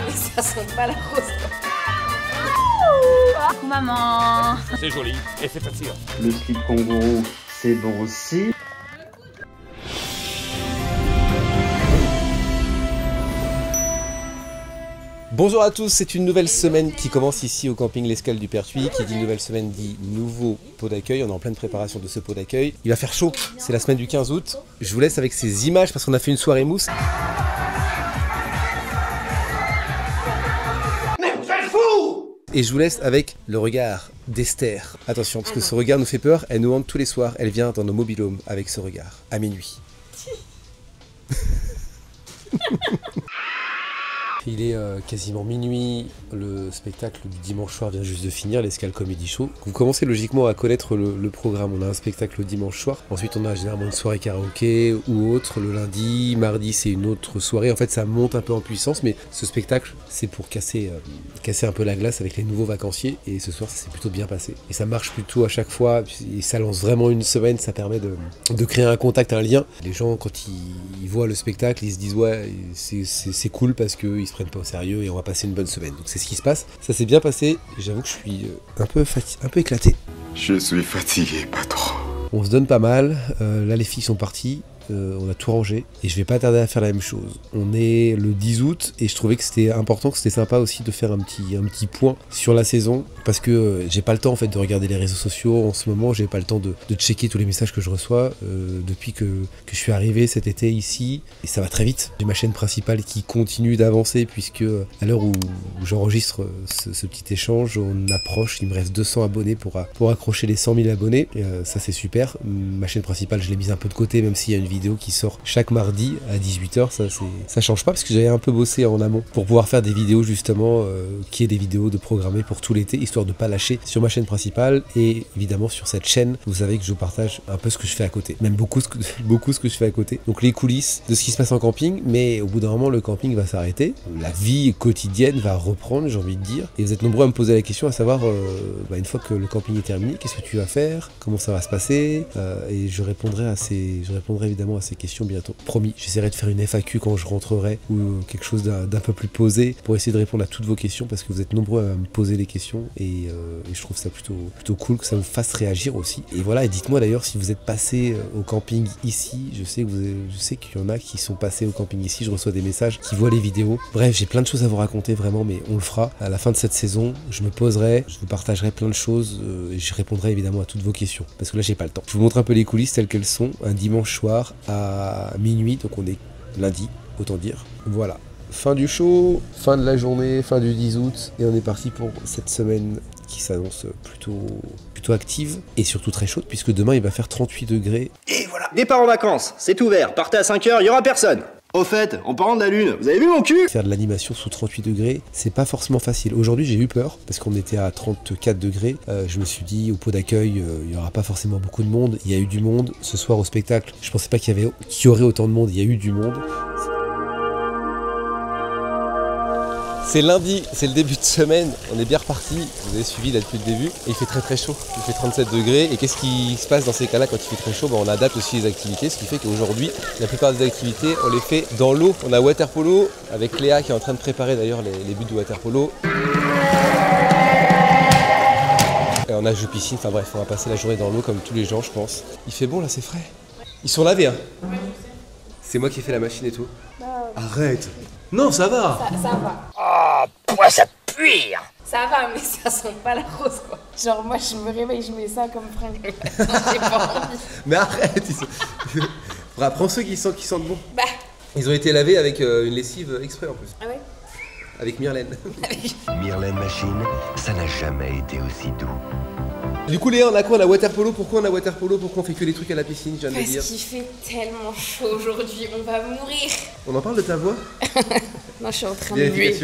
mais ça sent pas la rose. Coucou maman. C'est joli et c'est facile. Le slip kangourou, c'est bon aussi. Bonjour à tous, c'est une nouvelle semaine qui commence ici au camping L'Escale du Pertuis. Qui dit nouvelle semaine dit nouveau pot d'accueil. On est en pleine préparation de ce pot d'accueil. Il va faire chaud, c'est la semaine du 15 août. Je vous laisse avec ces images parce qu'on a fait une soirée mousse. Mais vous êtes fous! Et je vous laisse avec le regard d'Esther. Attention, parce que ce regard nous fait peur, elle nous hante tous les soirs. Elle vient dans nos mobil-homes avec ce regard, à minuit. Il est quasiment minuit, le spectacle du dimanche soir vient juste de finir, l'Escale Comedy Show. Vous commencez logiquement à connaître le programme, on a un spectacle le dimanche soir, ensuite on a généralement une soirée karaoké ou autre le lundi, mardi c'est une autre soirée, en fait ça monte un peu en puissance, mais ce spectacle c'est pour casser un peu la glace avec les nouveaux vacanciers, et ce soir ça s'est plutôt bien passé. Et ça marche plutôt à chaque fois, et ça lance vraiment une semaine, ça permet de créer un contact, un lien. Les gens quand ils voient le spectacle, ils se disent ouais c'est cool parce qu'ils se prennent pas au sérieux et on va passer une bonne semaine. Donc c'est ce qui se passe. Ça s'est bien passé. J'avoue que je suis un peu éclaté. Je suis fatigué, patron. On se donne pas mal. Là les filles sont parties. On a tout rangé et je vais pas tarder à faire la même chose. On est le 10 août et je trouvais que c'était important, que c'était sympa aussi de faire un petit point sur la saison parce que j'ai pas le temps en fait de regarder les réseaux sociaux en ce moment, j'ai pas le temps de checker tous les messages que je reçois depuis que je suis arrivé cet été ici et ça va très vite. J'ai ma chaîne principale qui continue d'avancer puisque à l'heure où j'enregistre ce petit échange, on approche, il me reste 200 abonnés pour accrocher les 100 000 abonnés. Ça c'est super. Ma chaîne principale je l'ai mise un peu de côté même s'il y a une vidéo qui sort chaque mardi à 18 h, ça change pas parce que j'avais un peu bossé en amont pour pouvoir faire des vidéos justement qui est des vidéos de programmer pour tout l'été histoire de pas lâcher sur ma chaîne principale. Et évidemment sur cette chaîne vous savez que je partage un peu ce que je fais à côté, même beaucoup ce que je fais à côté, donc les coulisses de ce qui se passe en camping. Mais au bout d'un moment le camping va s'arrêter, la vie quotidienne va reprendre, j'ai envie de dire, et vous êtes nombreux à me poser la question à savoir une fois que le camping est terminé, qu'est-ce que tu vas faire, comment ça va se passer, et je répondrai évidemment à ces questions bientôt. Promis, j'essaierai de faire une FAQ quand je rentrerai ou quelque chose d'un peu plus posé pour essayer de répondre à toutes vos questions parce que vous êtes nombreux à me poser les questions et je trouve ça plutôt cool que ça vous fasse réagir aussi. Et voilà, et dites-moi d'ailleurs si vous êtes passé au camping ici, je sais qu'il y en a qui sont passés au camping ici, je reçois des messages, qui voient les vidéos. Bref, j'ai plein de choses à vous raconter vraiment, mais on le fera à la fin de cette saison. Je me poserai, je vous partagerai plein de choses et je répondrai évidemment à toutes vos questions parce que là j'ai pas le temps. Je vous montre un peu les coulisses telles qu'elles sont un dimanche soir à minuit, donc on est lundi, autant dire. Voilà, fin du show, fin de la journée, fin du 10 août, et on est parti pour cette semaine qui s'annonce plutôt active et surtout très chaude puisque demain il va faire 38 degrés. Et voilà, départ en vacances, c'est ouvert, partez à 5 h, il y aura personne. Au fait, en parlant de la lune, vous avez vu mon cul? Faire de l'animation sous 38 degrés, c'est pas forcément facile. Aujourd'hui j'ai eu peur parce qu'on était à 34 degrés. Je me suis dit au pot d'accueil, il y aura pas forcément beaucoup de monde. Il y a eu du monde ce soir au spectacle. Je pensais pas qu'il y aurait autant de monde. Il y a eu du monde. C'est lundi, c'est le début de semaine, on est bien reparti, vous avez suivi là depuis le début, et il fait très chaud, il fait 37 degrés, et qu'est-ce qui se passe dans ces cas-là quand il fait très chaud? On adapte aussi les activités, ce qui fait qu'aujourd'hui, la plupart des activités, on les fait dans l'eau. On a water polo, avec Léa qui est en train de préparer d'ailleurs les buts de water polo. Et on a jeu piscine, enfin bref, on va passer la journée dans l'eau comme tous les gens je pense. Il fait bon là, c'est frais. Ils sont lavés hein. C'est moi qui ai fait la machine et tout. Arrête. Non, ça va. Ça va. Ah, pourquoi ça pue? Ça va, mais ça sent pas la rose quoi. Genre moi je me réveille, je mets ça comme fringue. J'ai pas envie. Mais arrête. Prends ceux qui sentent bon. Bah. Ils ont été lavés avec une lessive exprès en plus. Ah ouais? Avec Myrlène. Myrlène Machine, ça n'a jamais été aussi doux. Du coup Léa, on a quoi? On a water polo. Pourquoi on a water polo? Pourquoi on fait que les trucs à la piscine? Je viens de le dire. Parce qu'il fait tellement chaud aujourd'hui, on va mourir. On en parle de ta voix? Non, je suis en train de buer.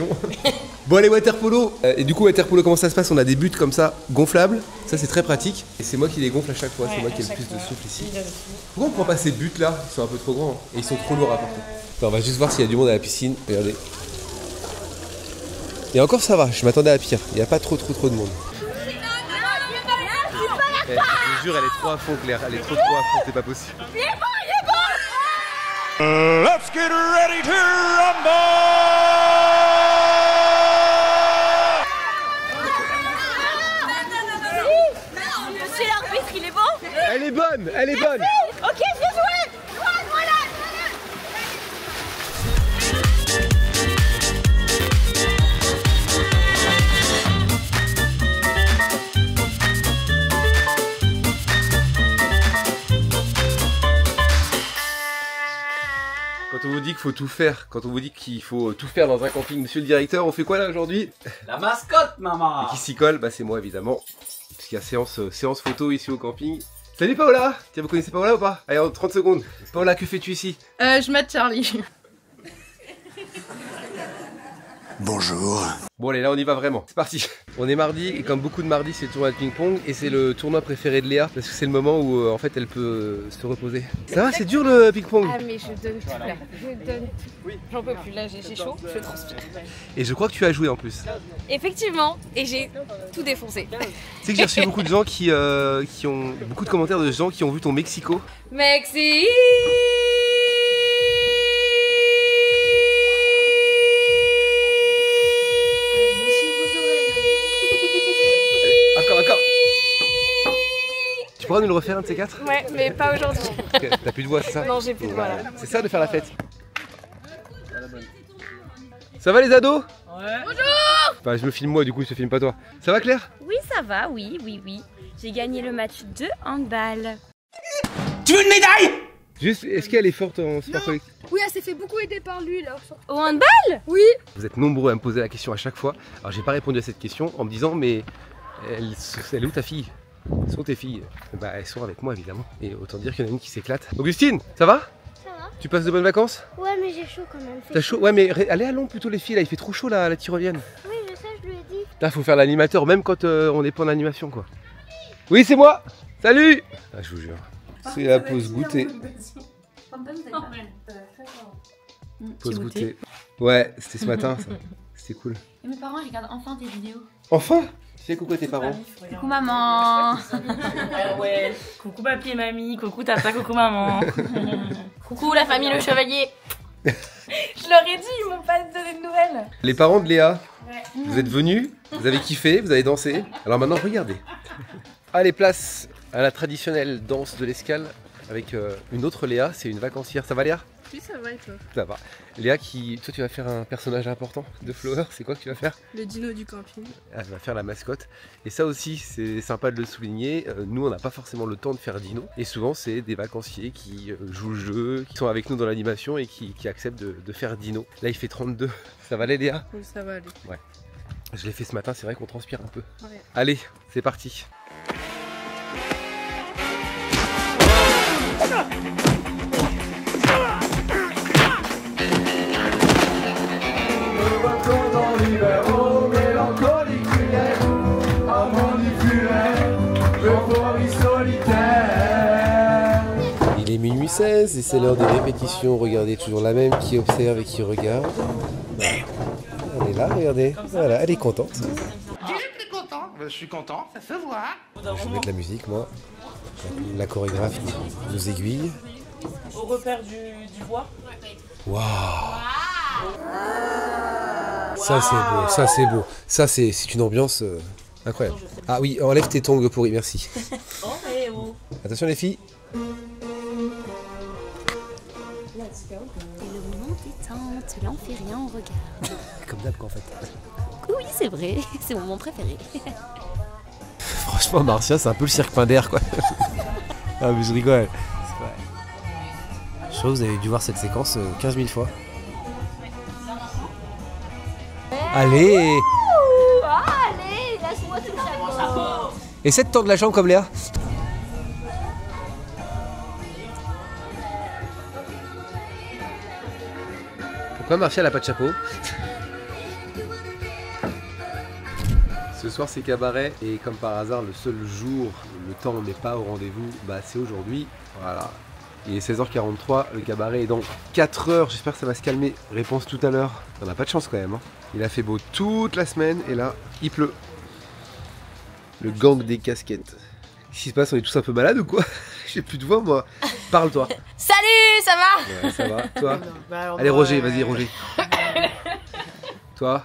Bon allez, water polo. Et du coup water polo, comment ça se passe? On a des buts comme ça, gonflables. Ça c'est très pratique. Et c'est moi qui les gonfle à chaque fois, c'est moi qui ai le plus de souffle ici. Pourquoi on prend pas ces buts là? Ils sont un peu trop grands et ils sont trop lourds à porter. Attends, on va juste voir s'il y a du monde à la piscine. Regardez. Et encore ça va, je m'attendais à pire. Il n'y a pas trop de monde. Je vous jure, elle est trop à fond, Claire. Elle est trop à fond, c'est pas possible. Il est bon! Let's get ready to rumble! est bonne, elle est bonne. Ok, bien joué. Voilà. Quand on vous dit qu'il faut tout faire, quand on vous dit qu'il faut tout faire dans un camping, monsieur le directeur, on fait quoi là aujourd'hui? La mascotte, maman. Et qui s'y colle? Bah c'est moi évidemment. Parce qu'il y a séance photo ici au camping. Salut Paola! Tiens, vous connaissez Paola ou pas? Allez, en 30 secondes. Paola, que fais-tu ici? Je mate Charlie. Bonjour. Bon allez, là on y va vraiment. C'est parti. On est mardi et comme beaucoup de mardis c'est le tournoi de ping-pong et c'est le tournoi préféré de Léa parce que c'est le moment où en fait elle peut se reposer. Ça va, c'est dur le ping-pong? Ah mais je donne tout là. Je donne tout. Oui. J'en peux plus là, j'ai chaud, je transpire. Et je crois que tu as joué en plus. Effectivement, et j'ai tout défoncé. Tu sais que j'ai reçu beaucoup de gens qui ont beaucoup de commentaires de gens qui ont vu ton Mexico. Mexique. Encore. Tu pourras nous le refaire un de ces quatre? Ouais, mais pas aujourd'hui. T'as plus de voix, c'est ça? Non, j'ai plus de voix là. C'est ça de faire la fête. Ça va les ados? Ouais. Bonjour. Enfin, je me filme moi, du coup je te filme pas toi. Ça va Claire? Oui, ça va, oui. J'ai gagné le match de handball. Tu veux une médaille? Juste, est-ce qu'elle est forte en sport collectif? Oui, elle s'est fait beaucoup aider par lui là. Au handball? Oui. Vous êtes nombreux à me poser la question à chaque fois. Alors j'ai pas répondu à cette question en me disant mais elle est où ta fille? Où sont tes filles? Bah elles sont avec moi évidemment. Et autant dire qu'il y en a une qui s'éclate. Augustine, ça va? Ça va. Tu passes de bonnes vacances? Ouais mais j'ai chaud quand même. T'as chaud? Ouais mais allez à Londres plutôt les filles là, il fait trop chaud là à la Tyrolienne. Oui je sais, je lui ai dit. Là faut faire l'animateur même quand on n'est pas en animation quoi. Oui c'est moi. Salut. Ah je vous jure. C'est la pause goûter. Pause goûter. Ouais, c'était ce matin ça. C'était cool. Et mes parents regardent enfin tes vidéos. Enfin? Tu fais coucou à tes parents? Coucou maman. Ah ouais. Coucou papy et mamie, coucou tata, coucou maman. Coucou la famille Le Chevalier. Je leur ai dit, ils m'ont pas donné de nouvelles. Les parents de Léa, vous êtes venus, vous avez kiffé, vous avez dansé. Alors maintenant regardez. Allez, place à la traditionnelle danse de l'escale avec une autre Léa, c'est une vacancière. Ça va Léa? Oui, ça va et toi? Ça va. Léa, toi tu vas faire un personnage important de Flower, c'est quoi que tu vas faire? Le dino du camping. Elle va faire la mascotte. Et ça aussi, c'est sympa de le souligner. Nous, on n'a pas forcément le temps de faire dino. Et souvent, c'est des vacanciers qui jouent le jeu, qui sont avec nous dans l'animation et qui acceptent de faire dino. Là, il fait 32. Ça va aller Léa? Oui, ça va aller. Ouais. Je l'ai fait ce matin, c'est vrai qu'on transpire un peu. Ouais. Allez, c'est parti. Il est minuit 16 et c'est l'heure des répétitions. Regardez, toujours la même qui observe et qui regarde. Elle est là, regardez. Voilà, elle est contente. Je suis content, ça se voit. Je vais mettre la musique, moi. La chorégraphe nous aiguille. Au repère du bois. Waouh! Ça c'est beau, ça c'est beau. Ça c'est une ambiance incroyable. Ah oui, enlève tes tongs pourris, merci. Oh, mais oh. Attention les filles. Et le moment détente, l'en fait rien, on regarde. Comme d'hab qu'en fait. Oui, c'est vrai, c'est mon moment préféré. Franchement, Marcia, c'est un peu le cirque Pinder quoi. Ah mais je rigole. Je crois que vous avez dû voir cette séquence 15 000 fois. Allez! Allez, laisse-moi tout ça. Essaie de tordre la jambe comme Léa. Pourquoi Marcia n'a pas de chapeau? Ce soir c'est cabaret et comme par hasard le seul jour où le temps n'est pas au rendez-vous, bah c'est aujourd'hui. Voilà. Il est 16h43, le cabaret est dans 4 heures, j'espère que ça va se calmer. Réponse tout à l'heure. On n'a pas de chance quand même. Hein. Il a fait beau toute la semaine et là, il pleut. Le gang des casquettes. Qu'est-ce qui se passe? On est tous un peu malades ou quoi? J'ai plus de voix moi. Parle-toi. Salut, ça va? Ouais, ça va. Toi? Bah, allez Roger, vas-y Roger. Toi?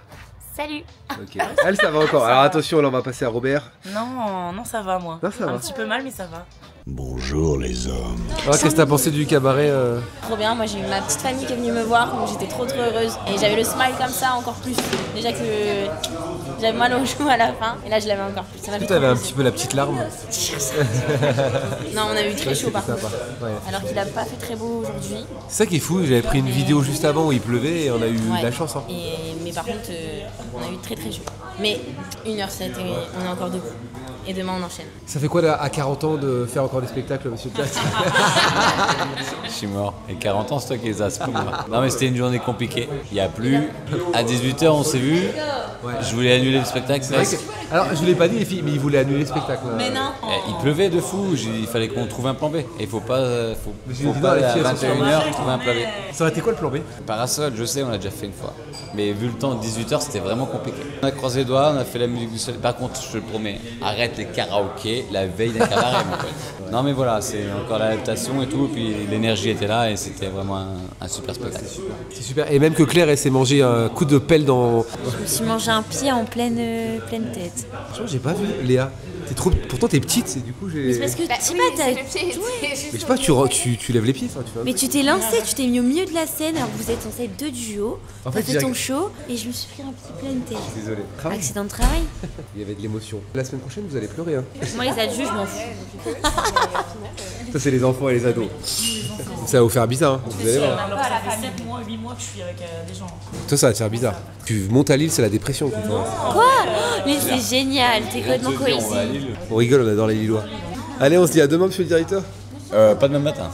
Salut. Ok. Elle ça va encore. Alors attention, là on va passer à Robert. Non, ça va moi. Non, ça va. Un petit peu mal mais ça va. Bonjour les hommes. Qu'est-ce que t'as pensé du cabaret Trop bien, moi j'ai eu ma petite famille qui est venue me voir, donc j'étais trop heureuse. Et j'avais le smile comme ça encore plus. Déjà que j'avais mal aux joues à la fin, et là je l'avais encore plus. Ça m'a fait Tu avais un petit peu la petite larme. Non, on a eu très chaud par contre. Ouais. Alors qu'il a pas fait très beau aujourd'hui. C'est ça qui est fou, j'avais pris une vidéo juste avant où il pleuvait et on a eu de la chance. Hein. Mais par contre, on a eu très chaud. Mais 1h07 et on est encore debout. Et demain on enchaîne. Ça fait quoi à 40 ans de faire encore des spectacles, monsieur Platt? Je suis mort. Et 40 ans, c'est toi qui les as, c'est pas moi. Non mais c'était une journée compliquée. Il n'y a plus. À 18h on s'est vu. Ouais. Je voulais annuler le spectacle. Alors je vous l'ai pas dit les filles, mais il voulait annuler le spectacle. Mais non. Il pleuvait de fou. Il fallait qu'on trouve un plan B. Et il faut pas à 21h trouver un plan B. Ça aurait été quoi le plan B? Parasol, je sais, on l'a déjà fait une fois. Mais vu le temps, 18h, c'était vraiment compliqué. On a croisé les doigts, on a fait la musique du soleil. Par contre, je te le promets, arrête les karaokés la veille d'un cabaret, mon pote. Non mais voilà, c'est encore l'adaptation et tout, et puis l'énergie était là et c'était vraiment un super spectacle. C'est super. Et même que Claire, elle s'est mangé un coup de pelle dans... Je me suis mangé un pied en pleine tête. Franchement, j'ai pas vu, Léa. Pourtant t'es petite, c'est du coup j'ai... Mais c'est parce que t'as... Mais je sais pas, tu lèves les pieds, enfin, tu vois. Mais tu t'es lancé, tu t'es mis au milieu de la scène alors que vous êtes censés être deux duos. En t'as fait, fait ton show et je me suis pris un petit pleine tête. Désolé. Accident de travail. Il y avait de l'émotion. La semaine prochaine, vous allez pleurer. Hein. Moi, les adultes, je m'en fous. Ça, c'est les enfants et les ados. Ça va vous faire bizarre, hein. Vous allez voir. Alors, ça fait 7 mois, 8 mois que je suis avec des gens. Toi, ça va te faire bizarre. Tu montes à Lille, c'est la dépression. Quoi? Mais c'est génial, t'es complètement cohésif. On rigole, on adore les Lillois. Allez, on se dit à demain, monsieur le directeur. Pas demain matin.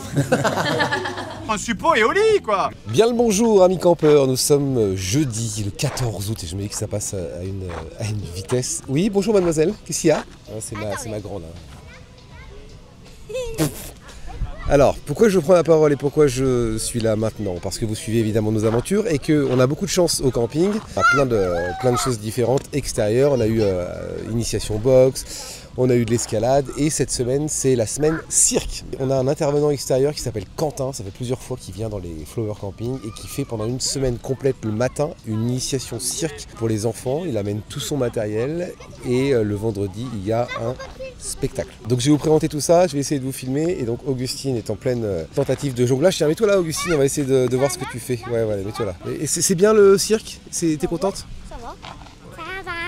Un suppôt et au lit, quoi. Bien le bonjour, amis campeurs. Nous sommes jeudi, le 14 août, et je me dis que ça passe à une vitesse. Oui, bonjour mademoiselle, qu'est-ce qu'il y a? C'est ma grande. Hein. Alors, pourquoi je prends la parole et pourquoi je suis là maintenant? Parce que vous suivez évidemment nos aventures et qu'on a beaucoup de chance au camping. On a plein de choses différentes extérieures. On a eu initiation boxe, on a eu de l'escalade et cette semaine, c'est la semaine cirque. On a un intervenant extérieur qui s'appelle Quentin, ça fait plusieurs fois qu'il vient dans les Flower Camping et qui fait pendant une semaine complète le matin une initiation cirque pour les enfants. Il amène tout son matériel et le vendredi, il y a un spectacle. Donc je vais vous présenter tout ça, je vais essayer de vous filmer et donc Augustine est en pleine tentative de jonglage. Tiens, mets-toi là Augustine, on va essayer de voir ce que tu fais. Ouais, mets-toi là. Et c'est bien le cirque? T'es contente? Ça va.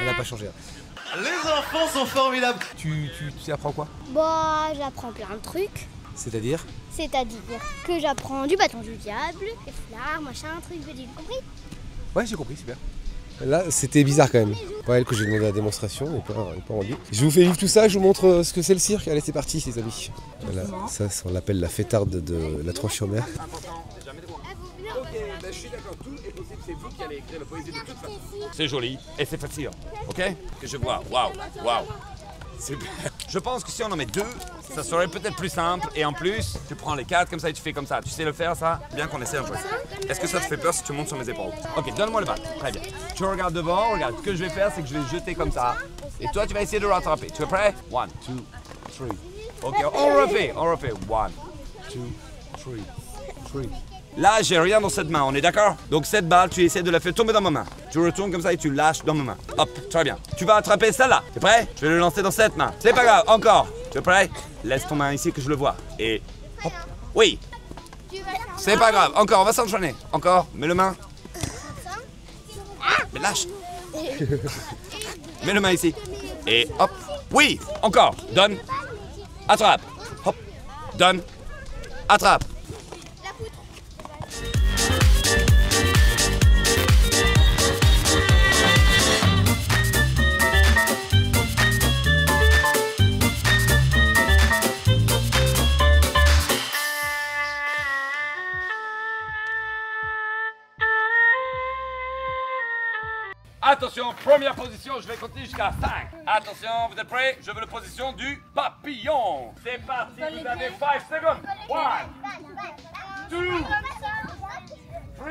Elle n'a pas changé. Les enfants sont formidables. Tu apprends quoi? Bah, j'apprends plein de trucs. C'est-à-dire que j'apprends du bâton du diable, des fleurs, machin, truc, j'ai compris? Ouais, j'ai compris, super. Là, c'était bizarre quand même. Pas elle que j'ai demandé la démonstration, mais pas rendu. Je vous fais vivre tout ça, je vous montre ce que c'est le cirque. Allez, c'est parti, les amis. Voilà, ça, on l'appelle la fêtarde de la Trois-sur-Mer. Je suis d'accord, tout est possible, c'est vous qui allez écrire la poésie de toute façon. C'est joli et c'est facile, ok? Que je vois, waouh. Super. Je pense que si on en met 2, ça serait peut-être plus simple. Et en plus, tu prends les 4 comme ça et tu fais comme ça. Tu sais le faire ça? Bien qu'on essaie un peu. Est-ce que ça te fait peur si tu montes sur mes épaules? Ok, donne-moi le bal. Très bien. Tu regardes devant, regarde. Ce que je vais faire, c'est que je vais jeter comme ça. Et toi, tu vas essayer de rattraper. Tu es prêt? 1, 2, 3. Ok, on refait. 1, 2, 3. Là, j'ai rien dans cette main, on est d'accord? Donc cette balle, tu essaies de la faire tomber dans ma main. Tu retournes comme ça et tu lâches dans ma main. Hop, très bien. Tu vas attraper celle-là. T'es prêt? Je vais le lancer dans cette main. C'est pas grave, encore. Tu es prêt? Laisse ton main ici que je le vois. Et hop. Oui. C'est pas grave, encore, on va s'enchaîner. Encore, mets le main. Mais lâche. Mets le main ici. Et hop. Oui, encore. Donne. Attrape. Hop. Donne. Attrape. Attention, première position, je vais compter jusqu'à 5. Attention, vous êtes prêts? Je veux la position du papillon. C'est parti, vous avez 5 secondes. 1, 2, 3.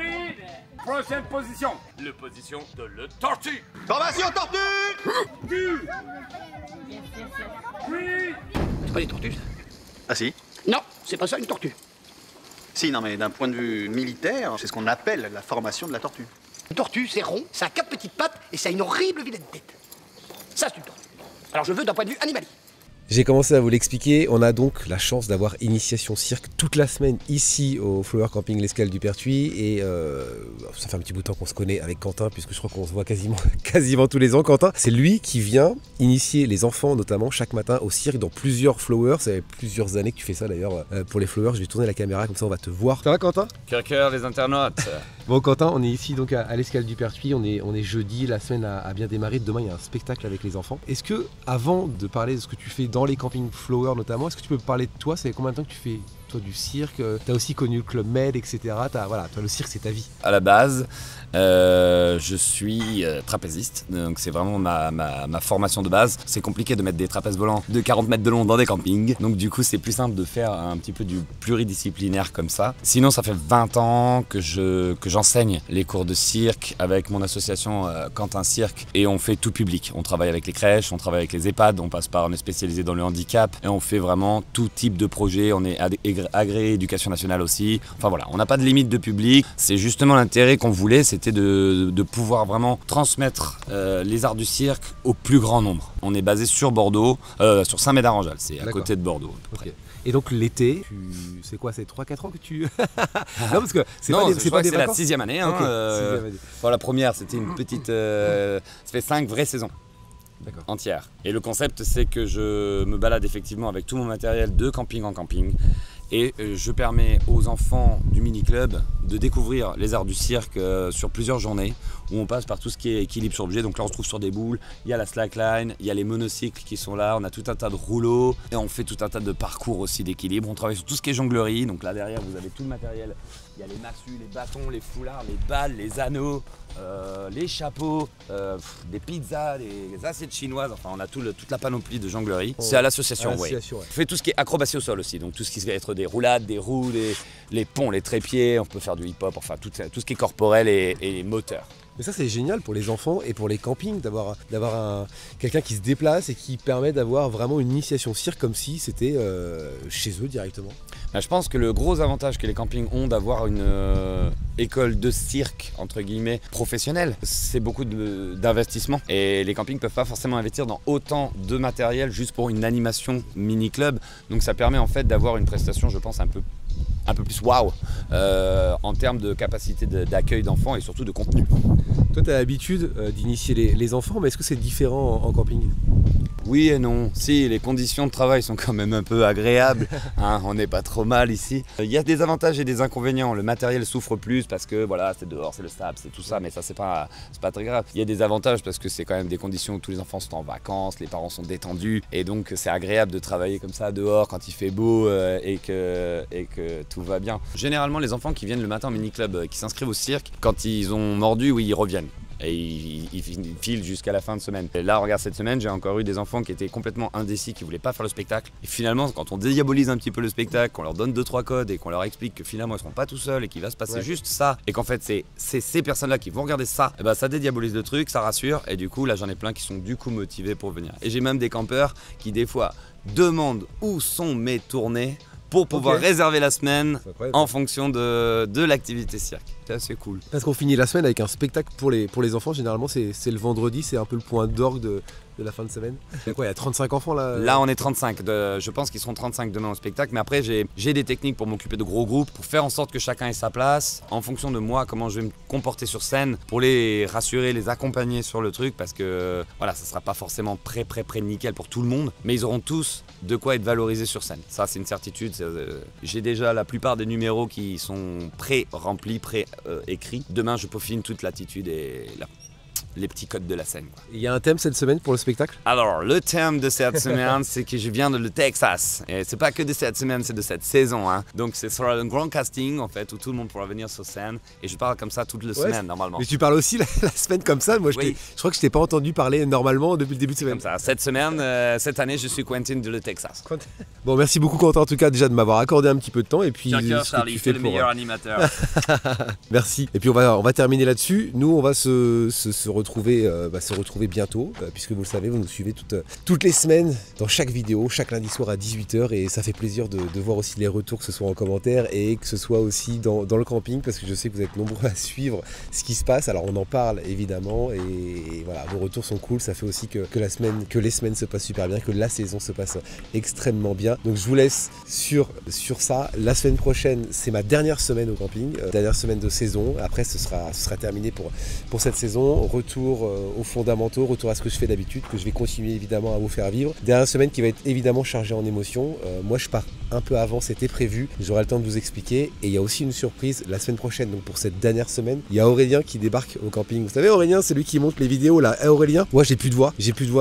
Prochaine position. La position de la tortue. Formation tortue. 2, 3. C'est pas des tortues. Ah si? Non, c'est pas ça une tortue. Si, non mais d'un point de vue militaire, c'est ce qu'on appelle la formation de la tortue. Une tortue, c'est rond, ça a 4 petites pattes et ça a une horrible vilaine tête. Ça, c'est une tortue. Alors je veux d'un point de vue animalier. J'ai commencé à vous l'expliquer, on a donc la chance d'avoir Initiation Cirque toute la semaine ici au Flower Camping l'Escale du Pertuis et ça fait un petit bout de temps qu'on se connaît avec Quentin puisque je crois qu'on se voit quasiment tous les ans. Quentin, c'est lui qui vient initier les enfants notamment chaque matin au cirque dans plusieurs Flowers. Ça fait plusieurs années que tu fais ça d'ailleurs pour les Flowers. Je vais tourner la caméra comme ça on va te voir. Ça va Quentin? Cœur les internautes. Bon Quentin, on est ici donc à l'Escale du Pertuis, on est jeudi, la semaine a bien démarré. Demain il y a un spectacle avec les enfants. Est-ce que avant de parler de ce que tu fais dans les campings Flower notamment, est-ce que tu peux me parler de toi? C'est combien de temps que tu fais toi du cirque? Tu as aussi connu le Club Med, etc. Voilà, toi le cirque c'est ta vie. À la base, je suis trapéziste, donc c'est vraiment ma formation de base. C'est compliqué de mettre des trapèzes volants de 40 mètres de long dans des campings, donc du coup c'est plus simple de faire un petit peu du pluridisciplinaire comme ça. Sinon ça fait 20 ans que j'enseigne les cours de cirque avec mon association Quentin Cirque et on fait tout public. On travaille avec les crèches, on travaille avec les EHPAD, on est spécialisé dans le handicap et on fait vraiment tout type de projet. On est agréé éducation nationale aussi. Enfin voilà, on n'a pas de limite de public. C'est justement l'intérêt qu'on voulait, c'était de pouvoir vraiment transmettre les arts du cirque au plus grand nombre. On est basé sur Bordeaux, sur Saint-Médard-en-Jalles, c'est à côté de Bordeaux à peu près. Et donc l'été, c'est quoi, c'est 3-4 ans que tu... Non parce que c'est non, pas je crois que c'est la 6e année. Hein, sixième année. Enfin, la première c'était une petite... ça fait 5 vraies saisons. Entière. Et le concept c'est que je me balade effectivement avec tout mon matériel de camping en camping et je permets aux enfants du mini-club de découvrir les arts du cirque sur plusieurs journées où on passe par tout ce qui est équilibre sur objet. Donc là on se trouve sur des boules, il y a la slackline, il y a les monocycles qui sont là, on a tout un tas de rouleaux et on fait tout un tas de parcours aussi d'équilibre. On travaille sur tout ce qui est jonglerie, donc là derrière vous avez tout le matériel. Il y a les massues, les bâtons, les foulards, les balles, les anneaux, les chapeaux, des pizzas, des assiettes chinoises, enfin on a toute la panoplie de jonglerie. C'est à l'association, ouais. On fait tout ce qui est acrobatie au sol aussi, donc tout ce qui va être des roulades, des roues, les ponts, les trépieds, on peut faire du hip-hop, enfin tout ce qui est corporel et moteur. Mais ça c'est génial pour les enfants et pour les campings d'avoir quelqu'un qui se déplace et qui permet d'avoir vraiment une initiation cirque comme si c'était chez eux directement. Je pense que le gros avantage que les campings ont d'avoir une école de cirque entre guillemets professionnelle, c'est beaucoup d'investissement et les campings peuvent pas forcément investir dans autant de matériel juste pour une animation mini-club. Donc ça permet en fait d'avoir une prestation je pense un peu plus waouh en termes de capacité d'accueil d'enfants et surtout de contenu. Toi tu as l'habitude d'initier les enfants, mais est-ce que c'est différent en camping? Oui et non. Si, les conditions de travail sont quand même un peu agréables, hein, on n'est pas trop mal ici. Il y a des avantages et des inconvénients. Le matériel souffre plus parce que voilà, c'est dehors, c'est le sable, c'est tout ça, mais ça c'est pas très grave. Il y a des avantages parce que c'est quand même des conditions où tous les enfants sont en vacances, les parents sont détendus et donc c'est agréable de travailler comme ça dehors quand il fait beau et que tout va bien. Généralement les enfants qui viennent le matin au mini-club, qui s'inscrivent au cirque, quand ils ont mordu, oui ils reviennent. Et ils filent jusqu'à la fin de semaine. Et là, regarde, cette semaine, j'ai encore eu des enfants qui étaient complètement indécis, qui voulaient pas faire le spectacle. Et finalement, quand on dédiabolise un petit peu le spectacle, qu'on leur donne 2-3 codes et qu'on leur explique que finalement ils seront pas tout seuls et qu'il va se passer juste ça, et qu'en fait c'est ces personnes-là qui vont regarder ça, et ben ça dédiabolise le truc, ça rassure. Et du coup, là, j'en ai plein qui sont du coup motivés pour venir. Et j'ai même des campeurs qui des fois demandent où sont mes tournées pour pouvoir réserver la semaine en fonction de l'activité cirque. C'est assez cool. Parce qu'on finit la semaine avec un spectacle pour les enfants, généralement c'est le vendredi, c'est un peu le point d'orgue de la fin de semaine. C'est quoi, il y a 35 enfants là? Là on est 35, je pense qu'ils seront 35 demain au spectacle, mais après j'ai des techniques pour m'occuper de gros groupes, pour faire en sorte que chacun ait sa place, en fonction de moi, comment je vais me comporter sur scène, pour les rassurer, les accompagner sur le truc, parce que voilà, ça sera pas forcément prêt nickel pour tout le monde, mais ils auront tous de quoi être valorisés sur scène. Ça c'est une certitude, j'ai déjà la plupart des numéros qui sont pré-remplis, pré-écrits. Demain je peaufine toute l'attitude et les petits codes de la scène. Il y a un thème cette semaine pour le spectacle? Alors, le thème de cette semaine, c'est que je viens de Texas. Et c'est pas que de cette semaine, c'est de cette saison. Hein. Donc, ce sera un grand casting, en fait, où tout le monde pourra venir sur scène. Et je parle comme ça toute la semaine, normalement. Mais tu parles aussi la semaine comme ça? Moi, je crois que je t'ai pas entendu parler normalement depuis le début de semaine. Comme ça. Cette semaine, cette année, je suis Quentin de le Texas. Bon, merci beaucoup, Quentin, en tout cas, déjà de m'avoir accordé un petit peu de temps. Et puis, Charlie, tu es le meilleur animateur. Merci. Et puis, on va terminer là-dessus. Nous, on va se retrouver retrouver bientôt, puisque vous le savez, vous nous suivez toutes les semaines dans chaque vidéo, chaque lundi soir à 18h, et ça fait plaisir de voir aussi les retours, que ce soit en commentaire et que ce soit aussi dans le camping, parce que je sais que vous êtes nombreux à suivre ce qui se passe. Alors on en parle évidemment, et voilà, vos retours sont cool, ça fait aussi que les semaines se passent super bien, que la saison se passe extrêmement bien. Donc je vous laisse sur ça. La semaine prochaine, c'est ma dernière semaine au camping, dernière semaine de saison. Après ce sera terminé pour cette saison. Retour aux fondamentaux, retour à ce que je fais d'habitude, que je vais continuer évidemment à vous faire vivre. Dernière semaine qui va être évidemment chargée en émotions. Moi je pars un peu avant, c'était prévu, j'aurai le temps de vous expliquer. Et il y a aussi une surprise la semaine prochaine, donc pour cette dernière semaine, il y a Aurélien qui débarque au camping. Vous savez, Aurélien, c'est lui qui monte les vidéos là. Aurélien, moi j'ai plus de voix,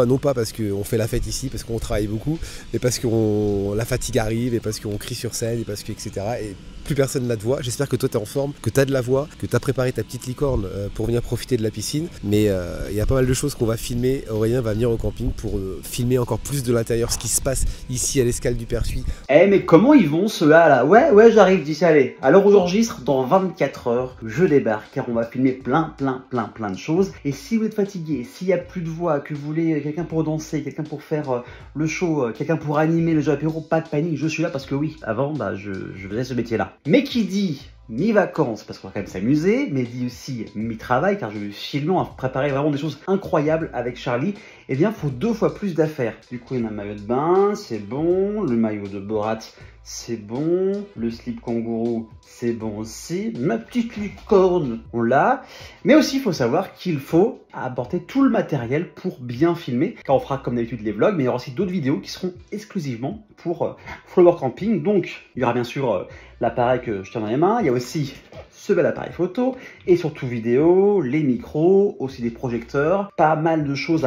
non pas parce qu'on fait la fête ici, parce qu'on travaille beaucoup, mais parce que la fatigue arrive, et parce qu'on crie sur scène, et parce que etc. Et plus personne n'a de voix. J'espère que toi t'es en forme, que t'as de la voix, que t'as préparé ta petite licorne pour venir profiter de la piscine. Mais il y a pas mal de choses qu'on va filmer. Aurélien va venir au camping pour filmer encore plus de l'intérieur, ce qui se passe ici à l'escale du Pertuis. Eh mais comment ils vont ceux-là là? Ouais j'arrive d'ici, allez. Alors où j'enregistre, dans 24 heures, je débarque car on va filmer plein de choses. Et si vous êtes fatigué, s'il n'y a plus de voix, que vous voulez quelqu'un pour danser, quelqu'un pour faire le show, quelqu'un pour animer le jeu apéro, pas de panique, je suis là parce que oui, avant je faisais ce métier là. Mais qui dit mi-vacances, parce qu'on va quand même s'amuser, mais dit aussi mi-travail, car je vais filmer, on va préparer vraiment des choses incroyables avec Charlie, eh bien, il faut 2 fois plus d'affaires. Du coup, il y a un maillot de bain, c'est bon, le maillot de Borat, c'est bon, le slip kangourou, c'est bon aussi, ma petite licorne, on l'a, mais aussi, il faut savoir qu'il faut apporter tout le matériel pour bien filmer, car on fera comme d'habitude les vlogs, mais il y aura aussi d'autres vidéos qui seront exclusivement pour Flower Camping. Donc, il y aura bien sûr l'appareil que je tiens dans les mains, il y a aussi ce bel appareil photo, et surtout vidéo, les micros, aussi des projecteurs, pas mal de choses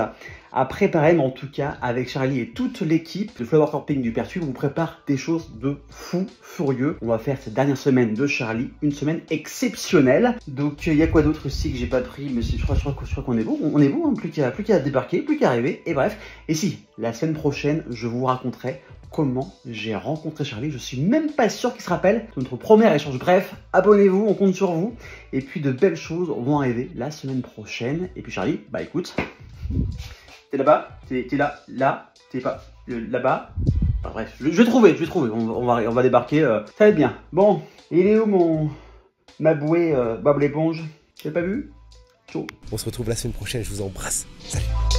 à préparer, mais en tout cas, avec Charlie et toute l'équipe de Flower Camping du Pertuis, on vous prépare des choses de fou furieux. On va faire cette dernière semaine de Charlie, une semaine exceptionnelle. Donc, il y a quoi d'autre aussi que j'ai pas pris, mais je crois qu'on est bon. On est bon, hein, plus qu'à débarquer, plus qu'à arriver, et bref. Et si, la semaine prochaine, je vous raconterai comment j'ai rencontré Charlie. Je suis même pas sûr qu'il se rappelle de notre premier échange. Bref, abonnez-vous, on compte sur vous. Et puis de belles choses vont arriver la semaine prochaine. Et puis Charlie, bah écoute, t'es là-bas, t'es là, t'es pas là-bas. Enfin, bref, je vais trouver. On va débarquer, ça va être bien. Bon, il est où ma bouée Bob l'éponge? Tu l'as pas vu? Ciao. On se retrouve la semaine prochaine, je vous embrasse. Salut.